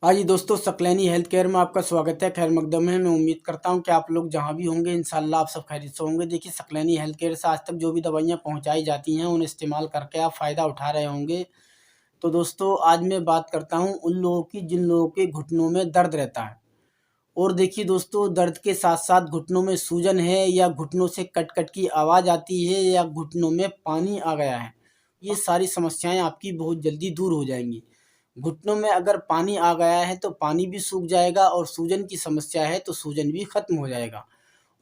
हाँ जी दोस्तों, Saqlaini health care में आपका स्वागत है। खैर मकदम है। मैं उम्मीद करता हूँ कि आप लोग जहाँ भी होंगे इंशाल्लाह आप सब खैरियत से होंगे। देखिए, सकलैनी हेल्थ केयर से आज तक जो भी दवाइयाँ पहुँचाई जाती हैं उन्हें इस्तेमाल करके आप फ़ायदा उठा रहे होंगे। तो दोस्तों, आज मैं बात करता हूँ उन लोगों की जिन लोगों के घुटनों में दर्द रहता है। और देखिए दोस्तों, दर्द के साथ साथ घुटनों में सूजन है या घुटनों से कट कट की आवाज़ आती है या घुटनों में पानी आ गया है, ये सारी समस्याएं आपकी बहुत जल्दी दूर हो जाएंगी। घुटनों में अगर पानी आ गया है तो पानी भी सूख जाएगा, और सूजन की समस्या है तो सूजन भी खत्म हो जाएगा।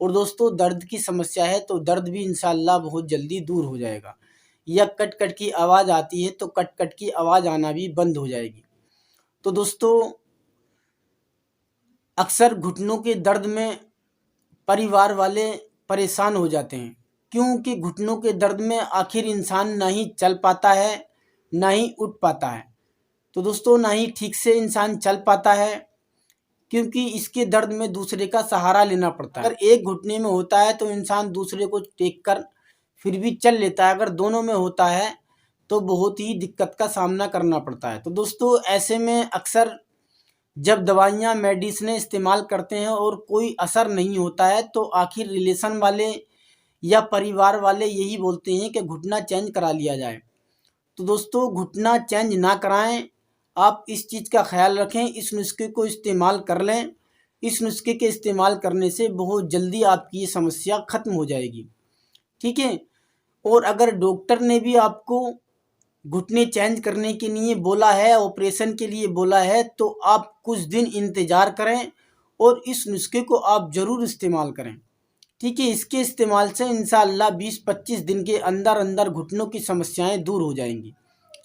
और दोस्तों, दर्द की समस्या है तो दर्द भी इंशाल्लाह बहुत जल्दी दूर हो जाएगा। या कट कट की आवाज़ आती है तो कट कट की आवाज़ आना भी बंद हो जाएगी। तो दोस्तों, अक्सर घुटनों के दर्द में परिवार वाले परेशान हो जाते हैं, क्योंकि घुटनों के दर्द में आखिर इंसान ना ही चल पाता है ना ही उठ पाता है। तो दोस्तों, ना ही ठीक से इंसान चल पाता है, क्योंकि इसके दर्द में दूसरे का सहारा लेना पड़ता है। अगर एक घुटने में होता है तो इंसान दूसरे को टेक कर फिर भी चल लेता है, अगर दोनों में होता है तो बहुत ही दिक्कत का सामना करना पड़ता है। तो दोस्तों, ऐसे में अक्सर जब दवाइयाँ मेडिसिनें इस्तेमाल करते हैं और कोई असर नहीं होता है तो आखिर रिलेशन वाले या परिवार वाले यही बोलते हैं कि घुटना चेंज करा लिया जाए। तो दोस्तों, घुटना चेंज ना कराएं। आप इस चीज़ का ख्याल रखें, इस नुस्खे को इस्तेमाल कर लें। इस नुस्खे के इस्तेमाल करने से बहुत जल्दी आपकी ये समस्या ख़त्म हो जाएगी, ठीक है। और अगर डॉक्टर ने भी आपको घुटने चेंज करने के लिए बोला है, ऑपरेशन के लिए बोला है, तो आप कुछ दिन इंतज़ार करें और इस नुस्खे को आप ज़रूर इस्तेमाल करें, ठीक है। इसके इस्तेमाल से इंशाअल्लाह 20-25 दिन के अंदर अंदर घुटनों की समस्याएं दूर हो जाएंगी,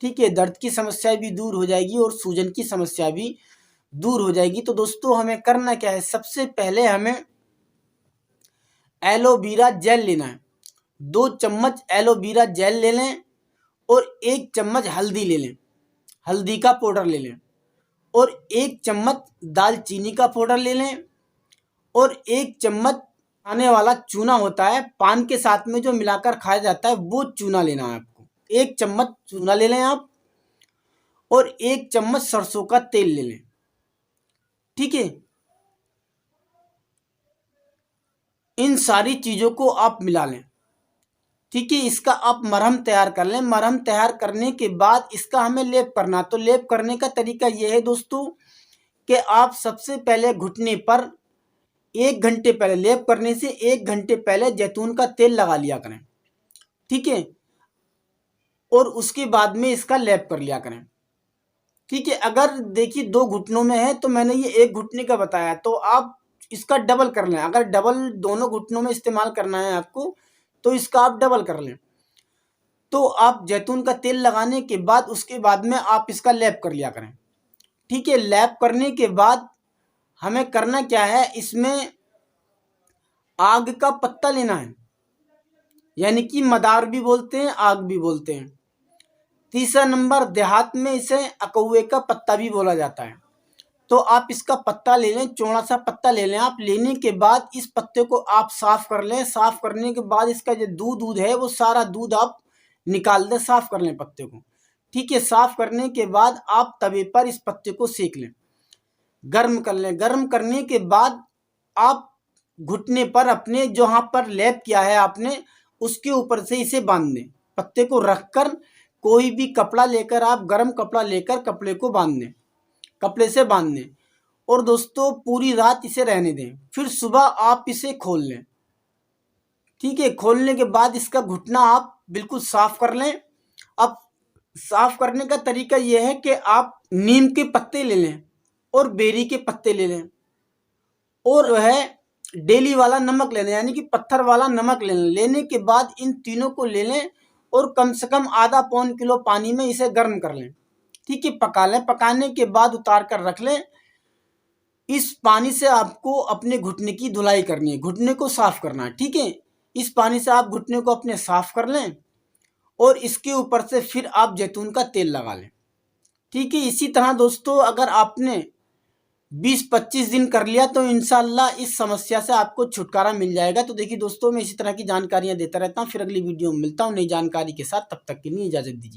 ठीक है। दर्द की समस्या भी दूर हो जाएगी और सूजन की समस्या भी दूर हो जाएगी। तो दोस्तों, हमें करना क्या है? सबसे पहले हमें एलोवेरा जेल लेना है। 2 चम्मच एलोवेरा जेल ले लें और 1 चम्मच हल्दी ले लें, हल्दी का पाउडर ले लें। और 1 चम्मच दालचीनी का पाउडर ले लें और 1 चम्मच खाने वाला चूना होता है, पान के साथ में जो मिलाकर खाया जाता है, वो चूना लेना है आपको। 1 चम्मच चूना ले लें आप, और 1 चम्मच सरसों का तेल ले लें, ठीक है। इन सारी चीज़ों को आप मिला लें, ठीक है। इसका आप मरहम तैयार कर लें। मरहम तैयार करने के बाद इसका हमें लेप करना। तो लेप करने का तरीका यह है दोस्तों कि आप सबसे पहले घुटने पर 1 घंटे पहले, लेप करने से 1 घंटे पहले जैतून का तेल लगा लिया करें, ठीक है। और उसके बाद में इसका लेप कर लिया करें, ठीक है। अगर देखिए 2 घुटनों में है तो मैंने ये 1 घुटने का बताया, तो आप इसका डबल कर लें। अगर डबल दोनों घुटनों में इस्तेमाल करना है आपको तो इसका आप डबल कर लें। तो आप जैतून का तेल लगाने के बाद उसके बाद में आप इसका लेप कर लिया करें, ठीक है। लेप करने के बाद हमें करना क्या है? इसमें आग का पत्ता लेना है, यानी कि मदार भी बोलते हैं, आग भी बोलते हैं। तीसरा नंबर, देहात में इसे अकौवे का पत्ता भी बोला जाता है। तो आप इसका पत्ता ले लें, चौड़ा सा पत्ता ले लें आप। लेने के बाद इस पत्ते को आप साफ कर लें। साफ करने के बाद इसका जो दूध है वो सारा दूध आप निकाल दें, साफ कर लें पत्ते को, ठीक है। साफ करने के बाद आप तवे पर इस पत्ते को सेक लें, गर्म कर लें। गर्म करने के बाद आप घुटने पर अपने जहाँ पर लेप किया है आपने, उसके ऊपर से इसे बांध दें। पत्ते को रखकर कोई भी कपड़ा लेकर आप, गर्म कपड़ा लेकर कपड़े को बांध दें, कपड़े से बांध दें। और दोस्तों, पूरी रात इसे रहने दें, फिर सुबह आप इसे खोल लें, ठीक है। खोलने के बाद इसका घुटना आप बिल्कुल साफ कर लें। अब साफ करने का तरीका यह है कि आप नीम के पत्ते ले लें और बेरी के पत्ते ले लें, और वह डेली वाला नमक ले लें, यानी कि पत्थर वाला नमक ले लें। लेने के बाद इन तीनों को ले लें और कम से कम आधा पौन किलो पानी में इसे गर्म कर लें, ठीक है। पका लें। पकाने के बाद उतार कर रख लें। इस पानी से आपको अपने घुटने की धुलाई करनी है, घुटने को साफ करना है, ठीक है। इस पानी से आप घुटने को अपने साफ कर लें और इसके ऊपर से फिर आप जैतून का तेल लगा लें, ठीक है। इसी तरह दोस्तों, अगर आपने 20-25 दिन कर लिया तो इंशाल्लाह इस समस्या से आपको छुटकारा मिल जाएगा। तो देखिए दोस्तों, मैं इसी तरह की जानकारियां देता रहता हूं। फिर अगली वीडियो में मिलता हूं नई जानकारी के साथ। तब तक के लिए इजाज़त दीजिए।